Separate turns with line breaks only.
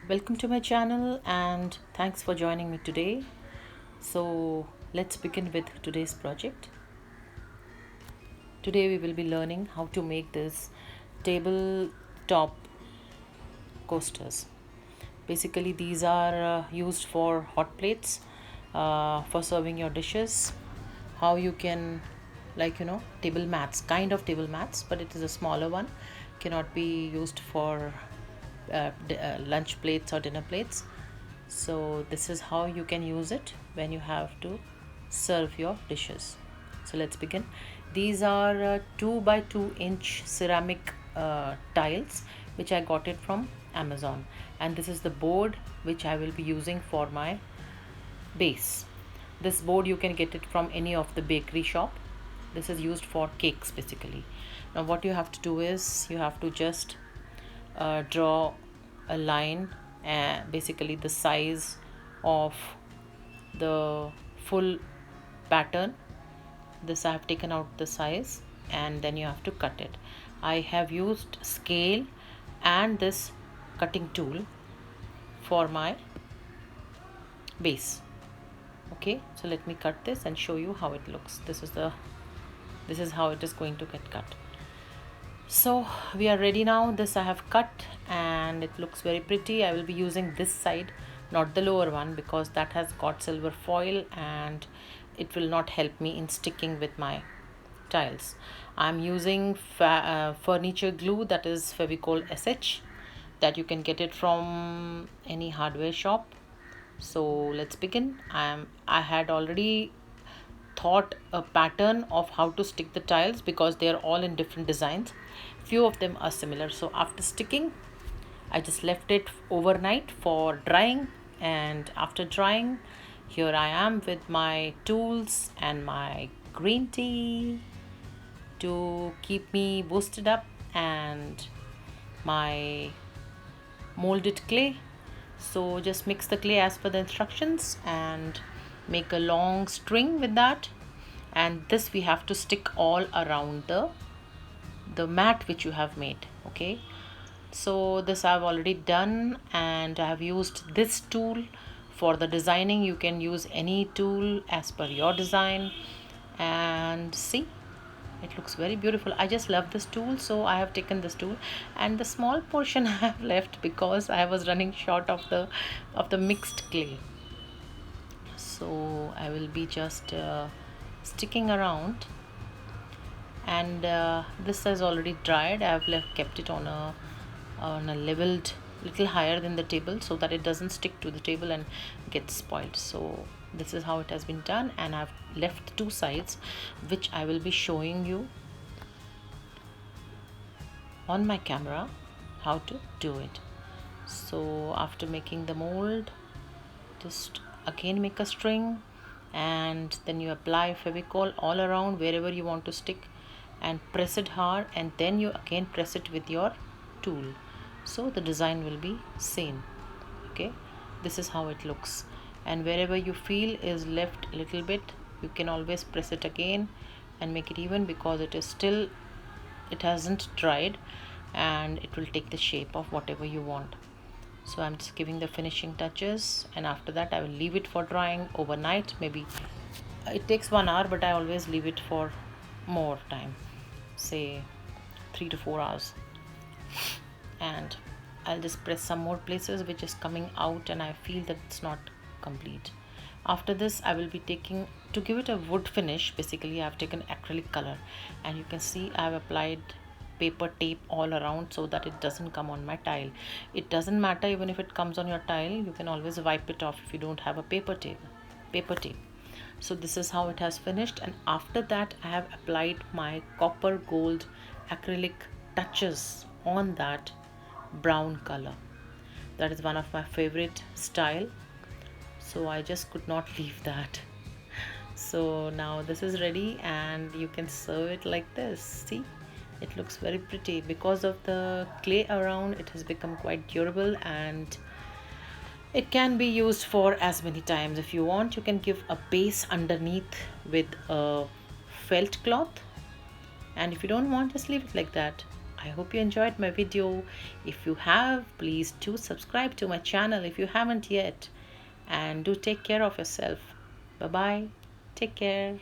Welcome to my channel and thanks for joining me today. So let's begin with today's project. Today we will be learning how to make this tabletop coasters. Basically these are used for hot plates, for serving your dishes. How you can, table mats, kind of table mats, but it is a smaller one, cannot be used for lunch plates or dinner plates. So this is how you can use it when you have to serve your dishes. So let's begin. These are 2 by 2 inch ceramic tiles which I got it from Amazon, and this is the board which I will be using for my base. This board you can get it from any of the bakery shop. This is used for cakes basically. Now what you have to do is you have to just draw a line, basically the size of the full pattern. This I have taken out the size, and then you have to cut it. I have used scale and this cutting tool for my base. Okay, so let me cut this and show you how it looks. This is how it is going to get cut. So we are ready now. This I have cut and it looks very pretty. I will be using this side, not the lower one, because that has got silver foil and it will not help me in sticking with my tiles. I'm using furniture glue, that is fevicol SH, that you can get it from any hardware shop. So let's begin. I had already thought a pattern of how to stick the tiles because they are all in different designs. Few of them are similar. So after sticking, I just left it overnight for drying, and after drying, here I am with my tools and my green tea to keep me boosted up, and my molded clay. So just mix the clay as per the instructions and make a long string with that, and this we have to stick all around the mat which you have made. Okay, so this I've already done, and I have used this tool for the designing. You can use any tool as per your design, and see, it looks very beautiful. I just love this tool, so I have taken this tool, and the small portion I have left because I was running short of the mixed clay. So I will be just sticking around, and this has already dried. I have kept it on a leveled little higher than the table so that it doesn't stick to the table and get spoiled. So this is how it has been done, and I've left two sides which I will be showing you on my camera how to do it. So after making the mold, just again make a string, and then you apply fevicol all around wherever you want to stick and press it hard, and then you again press it with your tool, so the design will be same. Okay, this is how it looks, and wherever you feel is left a little bit, you can always press it again and make it even, because it hasn't dried, and it will take the shape of whatever you want. So I'm just giving the finishing touches, and after that I will leave it for drying overnight. Maybe it takes 1 hour, but I always leave it for more time, say 3 to 4 hours. And I'll just press some more places which is coming out, and I feel that it's not complete. After this I will be taking, to give it a wood finish, basically I've taken acrylic color, and you can see I've applied paper tape all around so that it doesn't come on my tile. It doesn't matter even if it comes on your tile, you can always wipe it off if you don't have a paper tape. So this is how it has finished, and after that I have applied my copper gold acrylic touches on that brown color. That is one of my favorite style, so I just could not leave that. So now this is ready, and you can serve it like this. See, it looks very pretty. Because of the clay around, it has become quite durable, and it can be used for as many times. If you want, you can give a base underneath with a felt cloth, and if you don't want, just leave it like that. I hope you enjoyed my video. If you have, please do subscribe to my channel if you haven't yet, and do take care of yourself. Bye bye. Take care.